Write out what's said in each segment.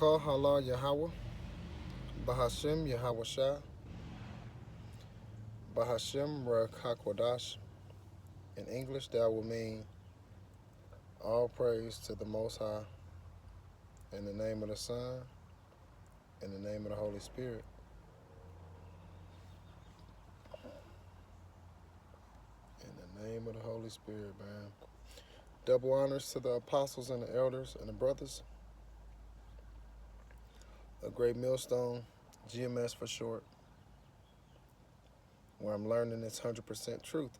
Barakah Hala Yahweh, Bahashem Yahweh Shah, Bahashem Rakakwadash. In English, that will mean all praise to the Most High, in the name of the Son, in the name of the Holy Spirit. In the name of the Holy Spirit, man. Double honors to the apostles and the elders and the brothers. A great millstone, GMS for short, where I'm learning this 100% truth.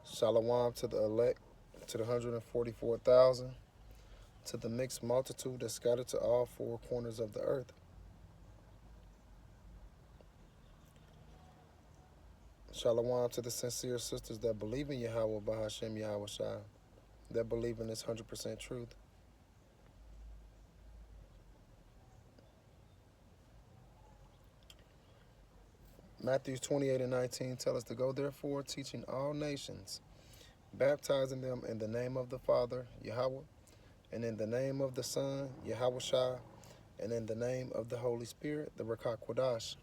Shalom to the elect, to the 144,000, to the mixed multitude that's scattered to all four corners of the earth. Shalom to the sincere sisters that believe in Yahweh Bahashem Yahweh Shai, that believe in this 100% truth. Matthew 28:19 tell us to go therefore, teaching all nations, baptizing them in the name of the Father, Yahweh, and in the name of the Son, Yahweh Shai, and in the name of the Holy Spirit, the Rakak Kodash.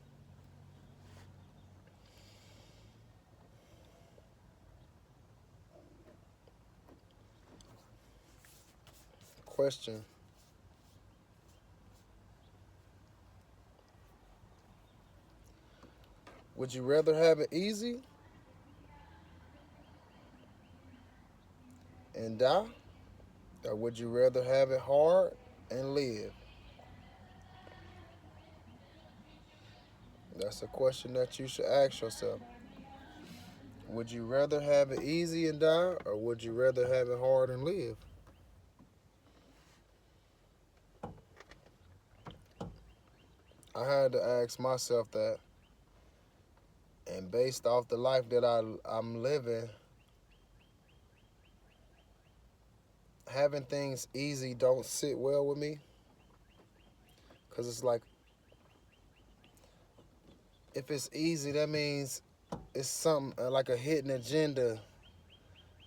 Question: would you rather have it easy and die, or would you rather have it hard and live? That's a question that you should ask yourself. Would you rather have it easy and die, or would you rather have it hard and live? I had to ask myself that, and based off the life that I'm living, having things easy don't sit well with me, because it's like, if it's easy, that means it's something like a hidden agenda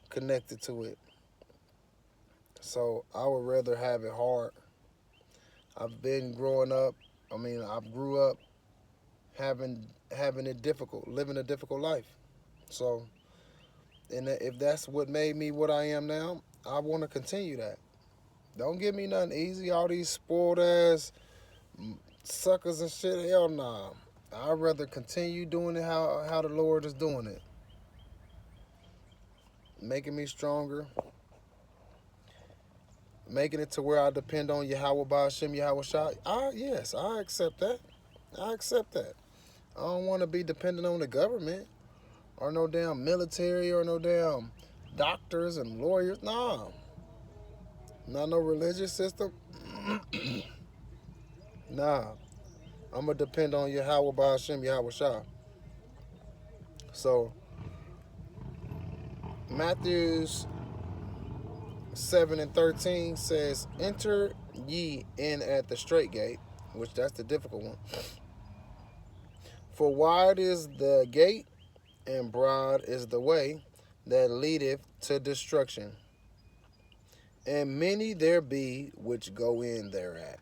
connected to it. So I would rather have it hard. I've been growing up. I grew up having it difficult, living a difficult life. So, and if that's what made me what I am now, I want to continue that. Don't give me nothing easy. All these spoiled ass suckers and shit. Hell nah. I'd rather continue doing it how the Lord is doing it, making me stronger, making it to where I depend on Yahweh Ba'ashem Yahweh Shai. Yes, I accept that. I accept that. I don't want to be dependent on the government or no damn military or no damn doctors and lawyers. Nah, not no religious system. Nah, I'm going to depend on Yahweh Ba'ashem Yahweh Shai. So, Matthews 7:13 says, enter ye in at the straight gate, which that's the difficult one. For wide is the gate, and broad is the way that leadeth to destruction, and many there be which go in thereat.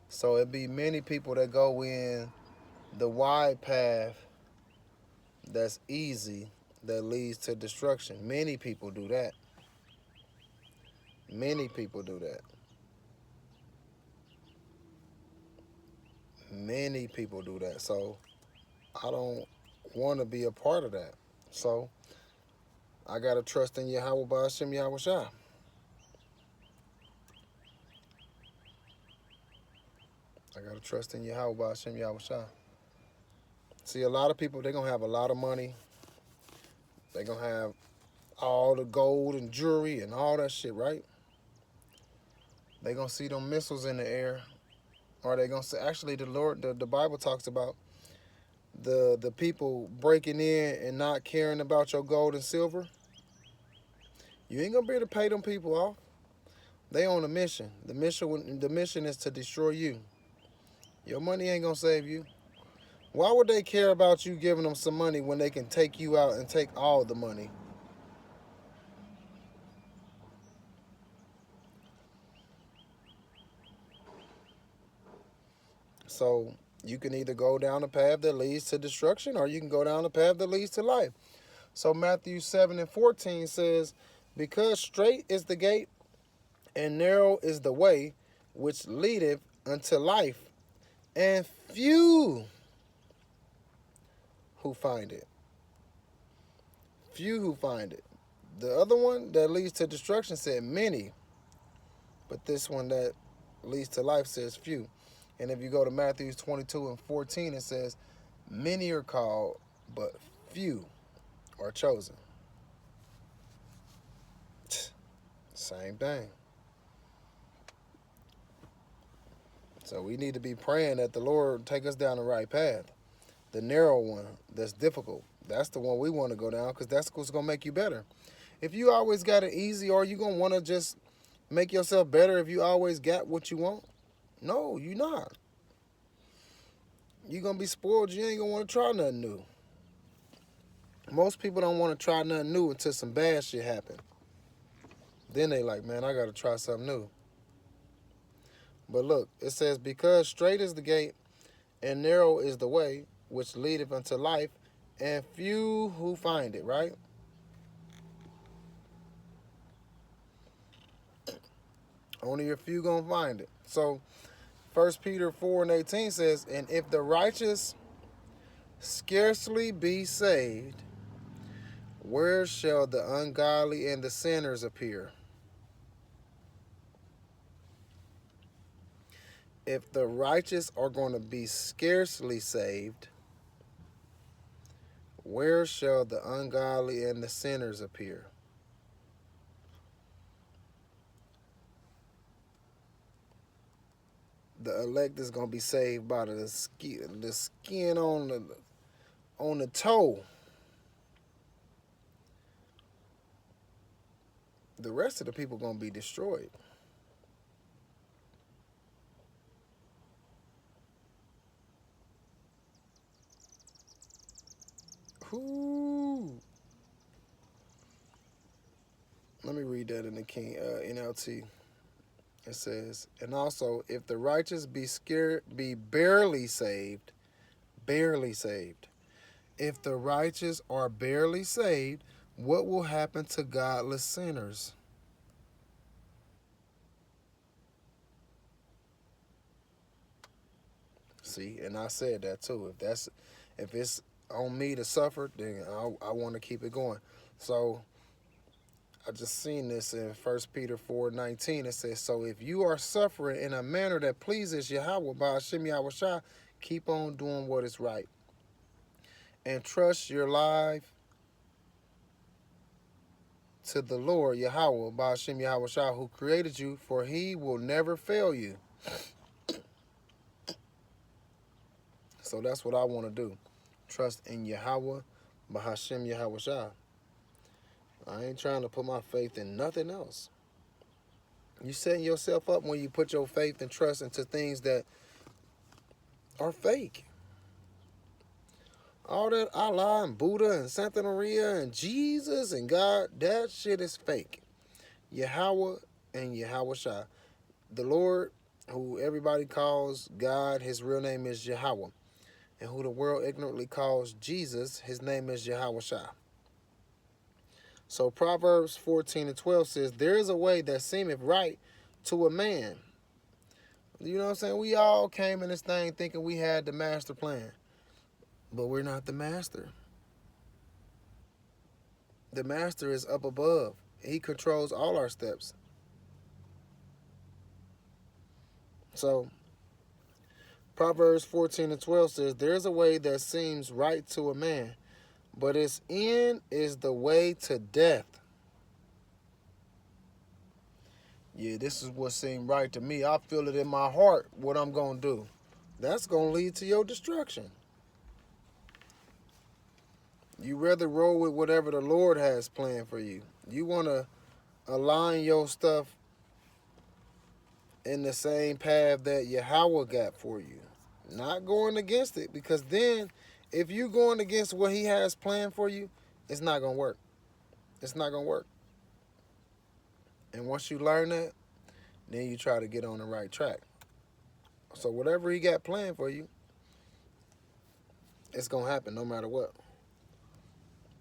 So it be many people that go in the wide path that's easy, that leads to destruction. Many people do that. Many people do that. Many people do that. So I don't want to be a part of that. So I got to trust in Yahweh Ba'ashem Yahweh Shai. I got to trust in Yahweh Ba'ashem Yahweh Shai. See, a lot of people, they're going to have a lot of money. They're going to have all the gold and jewelry and all that shit, right? They're going to see them missiles in the air. Or they're going to say, actually, the Bible talks about the people breaking in and not caring about your gold and silver. You ain't going to be able to pay them people off. They on a mission. The mission is to destroy you. Your money ain't going to save you. Why would they care about you giving them some money when they can take you out and take all the money? So you can either go down the path that leads to destruction or you can go down the path that leads to life. So Matthew 7:14 says, because straight is the gate and narrow is the way which leadeth unto life, and few who find it. Few who find it. The other one that leads to destruction said many, but this one that leads to life says few. And if you go to Matthew 22:14, it says, many are called, but few are chosen. Same thing. So we need to be praying that the Lord take us down the right path. The narrow one that's difficult, that's the one we want to go down because that's what's going to make you better. If you always got it easy, or you going to want to just make yourself better if you always got what you want? No, you're not. You're going to be spoiled. You ain't going to want to try nothing new. Most people don't want to try nothing new until some bad shit happen. Then they like, man, I got to try something new. But look, it says, because straight is the gate and narrow is the way which leadeth unto life, and few who find it, right? Only a few gonna find it. So 1 Peter 4:18 says, and if the righteous scarcely be saved, where shall the ungodly and the sinners appear? If the righteous are going to be scarcely saved, where shall the ungodly and the sinners appear? The elect is going to be saved by the skin on the toe. The rest of the people going to be destroyed. Ooh. Let me read that in the King NLT. It says, and also, if the righteous be barely saved, barely saved. If the righteous are barely saved, what will happen to godless sinners? See, and I said that too. If it's on me to suffer, then I want to keep it going. So I just seen this in 1 Peter 4:19. It says, so if you are suffering in a manner that pleases Yahweh by Hashem Yahushua, keep on doing what is right. And trust your life to the Lord Yahweh by Hashem Yahushua, who created you, for he will never fail you. So that's what I want to do. Trust in Yahweh by Hashem Yahushua. I ain't trying to put my faith in nothing else. You setting yourself up when you put your faith and trust into things that are fake. All that Allah and Buddha and Santa Maria and Jesus and God, that shit is fake. Yahweh and Yahushua. The Lord, who everybody calls God, his real name is Yahweh. And who the world ignorantly calls Jesus, his name is Yahushua. So Proverbs 14:12 says, there is a way that seemeth right to a man. You know what I'm saying? We all came in this thing thinking we had the master plan. But we're not the master. The master is up above. He controls all our steps. So Proverbs 14:12 says, there is a way that seems right to a man, but its end is the way to death. Yeah, this is what seemed right to me. I feel it in my heart what I'm going to do. That's going to lead to your destruction. You rather roll with whatever the Lord has planned for you. You want to align your stuff in the same path that Yahweh got for you. Not going against it, because then if you're going against what he has planned for you, it's not going to work. It's not going to work. And once you learn that, then you try to get on the right track. So whatever he got planned for you, it's going to happen no matter what.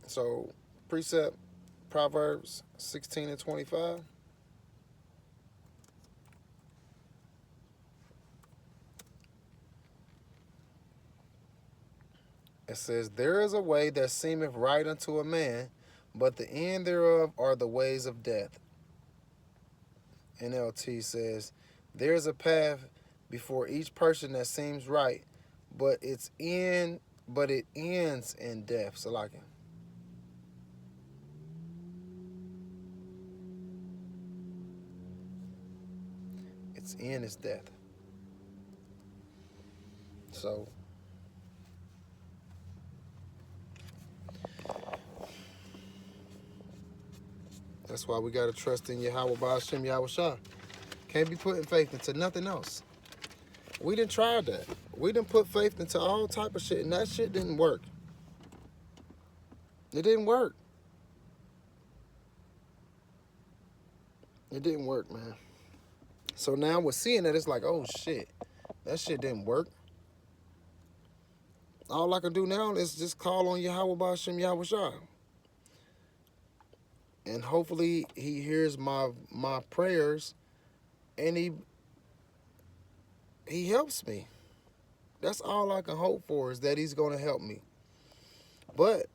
So precept Proverbs 16:25. It says, there is a way that seemeth right unto a man, but the end thereof are the ways of death. NLT says, there is a path before each person that seems right, but it ends in death. So like its end is death. So that's why we gotta trust in Yahweh Ba'ashem Yahushua. Can't be putting faith into nothing else. We didn't try that. We didn't put faith into all type of shit, and that shit didn't work. It didn't work. It didn't work, man. So now we're seeing that, it's like, oh shit, that shit didn't work. All I can do now is just call on Yahweh Ba'ashem Yahushua. And hopefully he hears my prayers and he helps me. That's all I can hope for, is that he's going to help me. But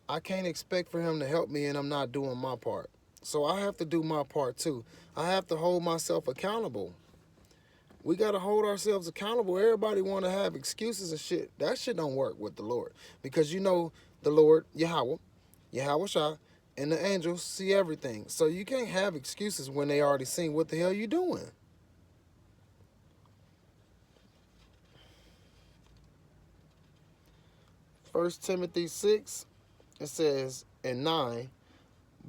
I can't expect for him to help me and I'm not doing my part. So I have to do my part too. I have to hold myself accountable. We got to hold ourselves accountable. Everybody want to have excuses and shit. That shit don't work with the Lord. Because you know the Lord, Yahweh Shai, and the angels see everything. So you can't have excuses when they already seen what the hell you doing. First Timothy 6, it says in 9,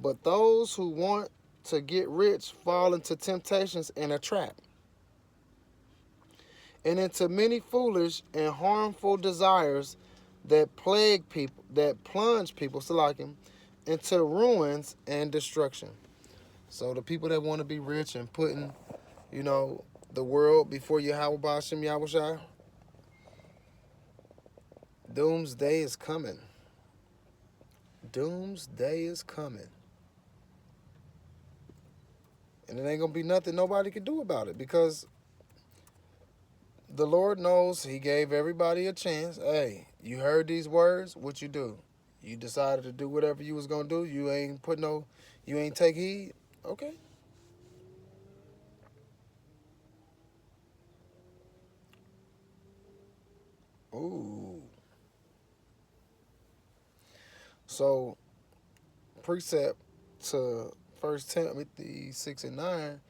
but those who want to get rich fall into temptations and a trap, and into many foolish and harmful desires that plague people, that plunge people, into ruins and destruction. So the people that want to be rich and putting, the world before Yahweh Ba'ashem Yahushua, doomsday is coming. Doomsday is coming. And it ain't going to be nothing nobody can do about it, because the Lord knows he gave everybody a chance. Hey, you heard these words, what you do? You decided to do whatever you was going to do. You ain't take heed. Okay. Ooh. So, precept to 1 Timothy 6 and 9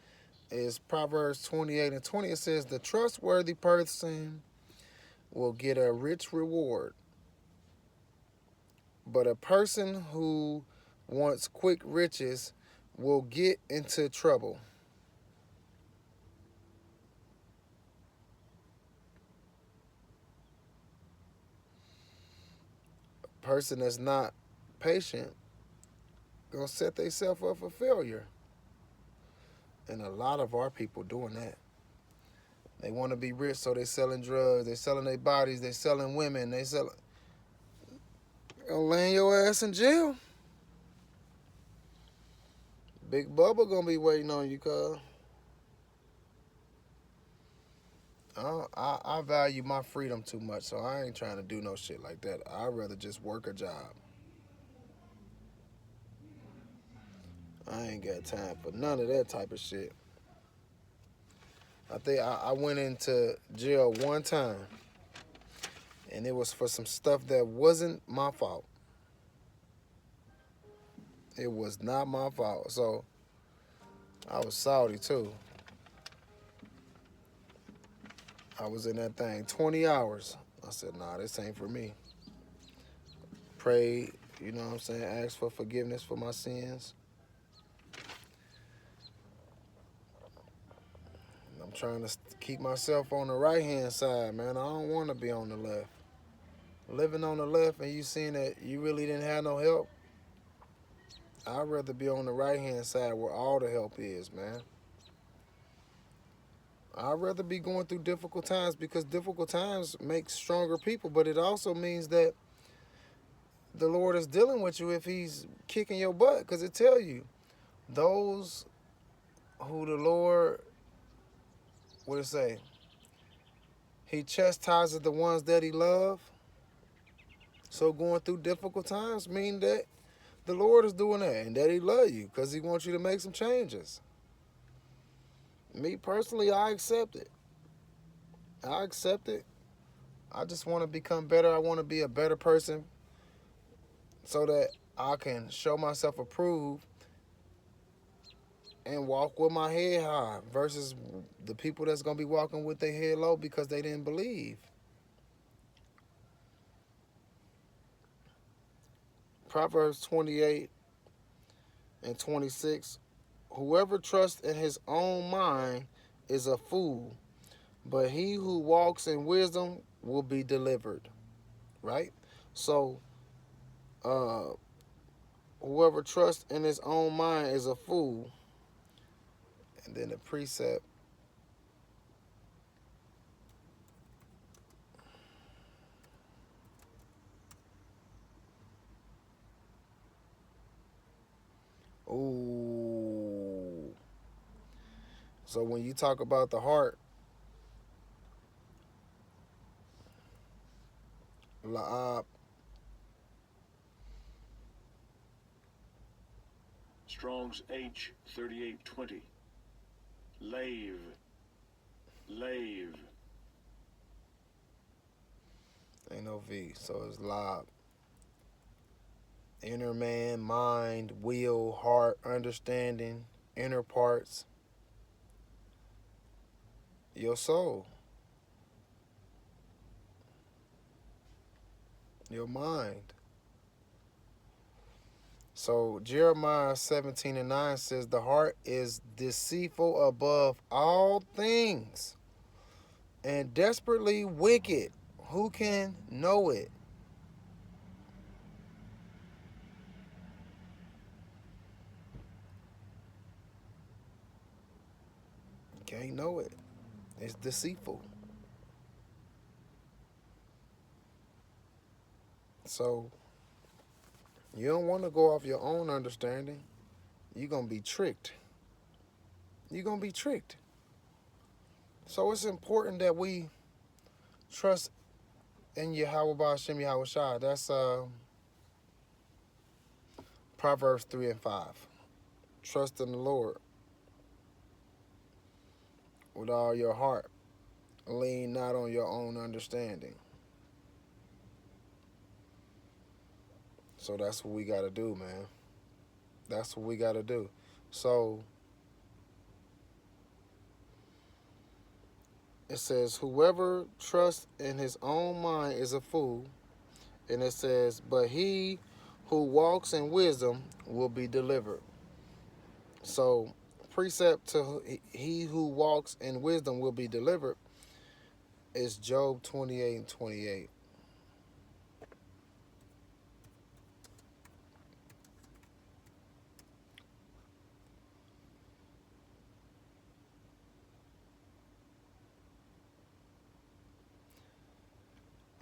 is Proverbs 28 and 20. It says, the trustworthy person will get a rich reward, but a person who wants quick riches will get into trouble. A person that's not patient gonna set themselves up for failure. And a lot of our people doing that. They want to be rich, so they selling drugs, they selling their bodies, they selling women, they selling. Gonna land your ass in jail. Big Bubba gonna be waiting on you, cuz. I value my freedom too much, so I ain't trying to do no shit like that. I'd rather just work a job. I ain't got time for none of that type of shit. I think I went into jail one time, and it was for some stuff that wasn't my fault. It was not my fault. So I was salty too. I was in that thing 20 hours. I said, nah, this ain't for me. Prayed, you know what I'm saying? Asked for forgiveness for my sins. I'm trying to keep myself on the right-hand side, man. I don't want to be on the left. Living on the left and you seeing that you really didn't have no help, I'd rather be on the right-hand side where all the help is, man. I'd rather be going through difficult times because difficult times make stronger people, but it also means that the Lord is dealing with you if he's kicking your butt, because it tell you those who the Lord, what it say? He chastises the ones that he love. So going through difficult times mean that the Lord is doing that and that he love you because he wants you to make some changes. Me personally, I accept it. I accept it. I just want to become better. I want to be a better person so that I can show myself approved and walk with my head high versus the people that's going to be walking with their head low because they didn't believe. Proverbs 28 and 26. Whoever trusts in his own mind is a fool, but he who walks in wisdom will be delivered. Right? So, whoever trusts in his own mind is a fool. And then the precept. Ooh. So when you talk about the heart, La'ab, Strong's H 3820. Lave. Lave. ain't no V, so it's La'ab. Inner man, mind, will, heart, understanding, inner parts, your soul, your mind. So Jeremiah 17 and 9 says the heart is deceitful above all things and desperately wicked. Who can know it? Can't know it. It's deceitful. So you don't want to go off your own understanding. You're going to be tricked. You're going to be tricked. So it's important that we trust in Yahweh Ba'ashem Yahweh Shai. That's Proverbs 3 and 5. Trust in the Lord with all your heart. Lean not on your own understanding. So that's what we got to do, man. That's what we got to do. So it says, whoever trusts in his own mind is a fool. And it says, but he who walks in wisdom will be delivered. So precept to he who walks in wisdom will be delivered is Job 28 and 28.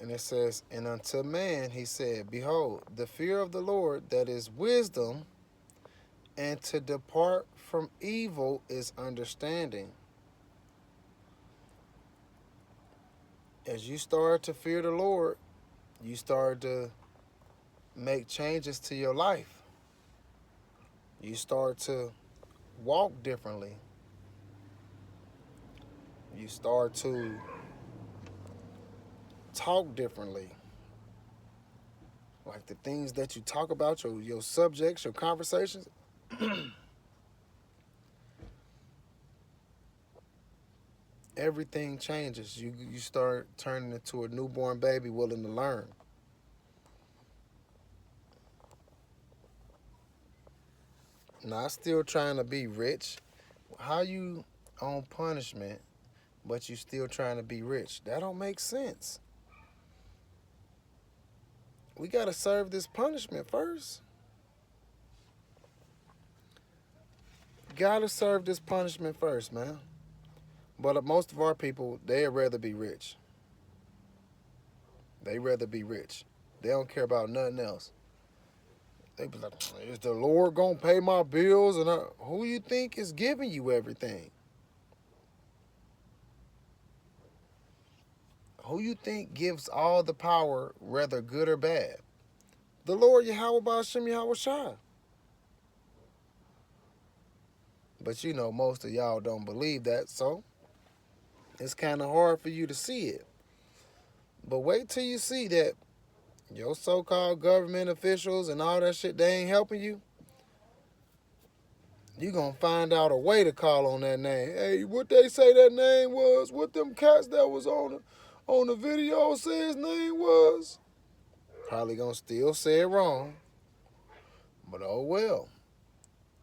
And it says, and unto man he said, behold, the fear of the Lord, that is wisdom, and to depart from evil is understanding. As you start to fear the Lord, you start to make changes to your life. You start to walk differently. You start to talk differently. Like the things that you talk about, your subjects, your conversations. Everything changes. You start turning into a newborn baby willing to learn. Not still trying to be rich. How you on punishment, but you still trying to be rich? That don't make sense. We got to serve this punishment first. Got to serve this punishment first, man. But most of our people, they'd rather be rich. They rather be rich. They don't care about nothing else. They be like, is the Lord gonna pay my bills? And who you think is giving you everything? Who you think gives all the power, whether good or bad? The Lord Yahweh Ba'ashem Yahweh Shai. But you know, most of y'all don't believe that, so it's kind of hard for you to see it. But wait till you see that your so-called government officials and all that shit, they ain't helping you. You gonna find out a way to call on that name. Hey, what they say that name was? What them cats that was on the video say his name was? Probably gonna still say it wrong. But oh well.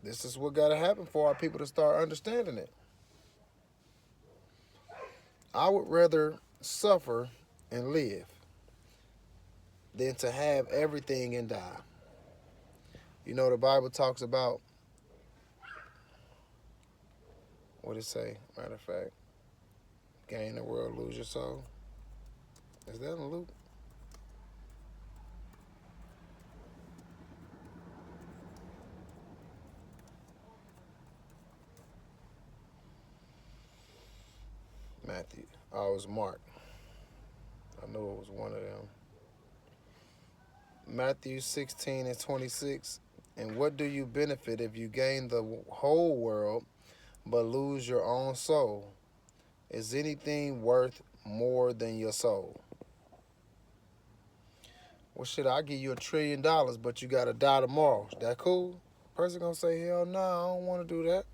This is what gotta happen for our people to start understanding it. I would rather suffer and live than to have everything and die. You know, the Bible talks about, what it say? Matter of fact, gain the world, lose your soul. Is that in Luke? Matthew. Oh, it was Mark. I knew it was one of them. Matthew 16:26. And what do you benefit if you gain the whole world but lose your own soul? Is anything worth more than your soul? Well, shit, I'll give you $1 trillion, but you gotta die tomorrow. Is that cool? Person gonna say, hell no, I don't want to do that.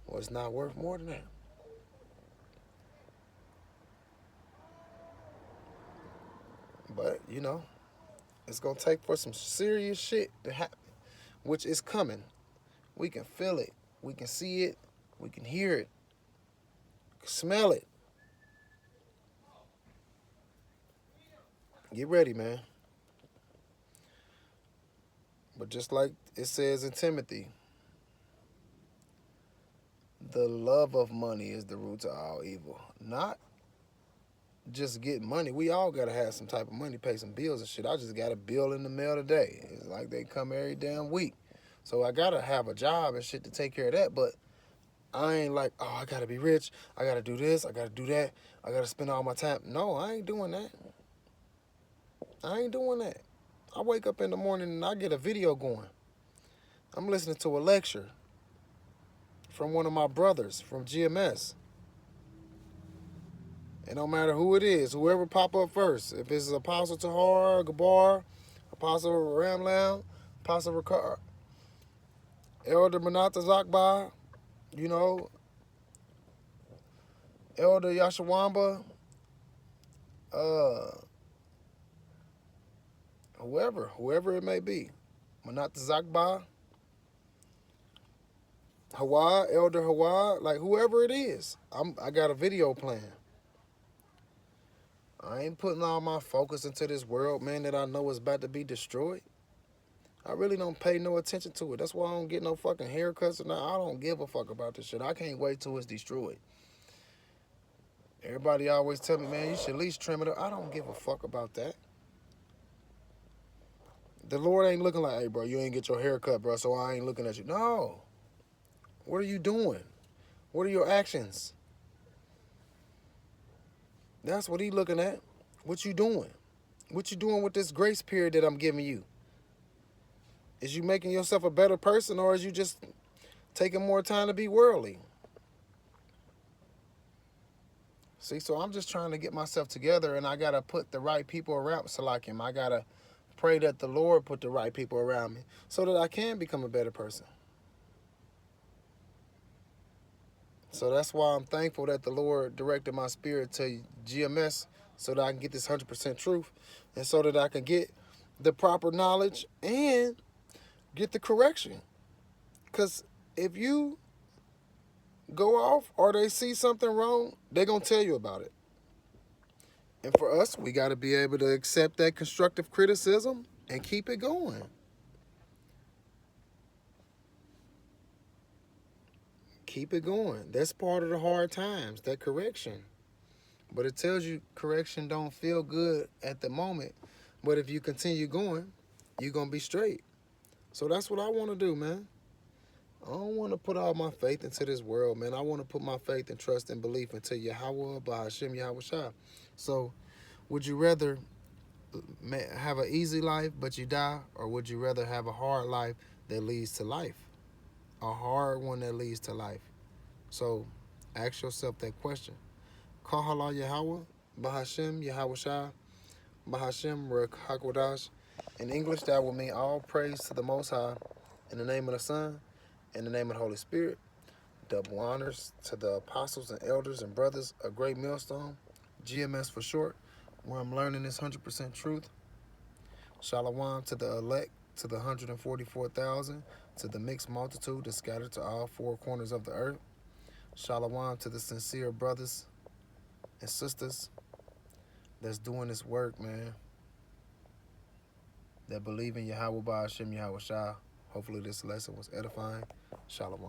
Well, it's not worth more than that. But, you know, it's gonna take for some serious shit to happen, which is coming. We can feel it. We can see it. We can hear it. We can smell it. Get ready, man. But just like it says in Timothy, the love of money is the root of all evil. Not just getting money. We all got to have some type of money, pay some bills and shit. I just got a bill in the mail today. It's like they come every damn week. So I got to have a job and shit to take care of that. But I ain't like, oh, I got to be rich. I got to do this. I got to do that. I got to spend all my time. No, I ain't doing that. I ain't doing that. I wake up in the morning and I get a video going. I'm listening to a lecture from one of my brothers from GMS. It don't matter who it is, whoever pop up first. If it's Apostle Tahar, Gabar, Apostle Ramlam, Apostle Ricard, Elder Manata Zakba, you know, Elder Yashawamba, whoever it may be. Manata Zakba, Hawa, Elder Hawa, like whoever it is. I got a video playing. I ain't putting all my focus into this world, man, that I know is about to be destroyed. I really don't pay no attention to it. That's why I don't get no fucking haircuts. And I don't give a fuck about this shit. I can't wait till it's destroyed. Everybody always tell me, man, you should at least trim it up. I don't give a fuck about that. The Lord ain't looking like, hey, bro, you ain't get your haircut, bro, so I ain't looking at you. No. What are you doing? What are your actions? That's what he looking at. What you doing? What you doing with this grace period that I'm giving you? Is you making yourself a better person, or is you just taking more time to be worldly? See, so I'm just trying to get myself together, and I got to put the right people around Salakim. I got to pray that the Lord put the right people around me so that I can become a better person. So that's why I'm thankful that the Lord directed my spirit to GMS so that I can get this 100% truth and so that I can get the proper knowledge and get the correction. Because if you go off or they see something wrong, they're going to tell you about it. And for us, we got to be able to accept that constructive criticism and keep it going. keep it going. That's part of the hard times, that correction. But it tells you correction don't feel good at the moment. But if you continue going, you're going to be straight. So that's what I want to do, man. I don't want to put all my faith into this world, man. I want to put my faith and trust and belief into Yahweh, Bahashem, Yahweh Shah. So would you rather have an easy life but you die, or would you rather have a hard life that leads to life? A hard one that leads to life. So ask yourself that question. Kahala Yahweh, Bahashem, Yahweh Shah, Bahashem, Ruach HaKodesh. In English, that will mean all praise to the Most High. In the name of the Son, in the name of the Holy Spirit. Double honors to the apostles and elders and brothers of Great Millstone, GMS for short, where I'm learning this 100% truth. Shalom to the elect, to the 144,000, to the mixed multitude that scattered to all four corners of the earth. Shalom to the sincere brothers and sisters that's doing this work, man, that believe in Yahweh Ba'ashem Yahweh Shah. Hopefully this lesson was edifying. Shalom.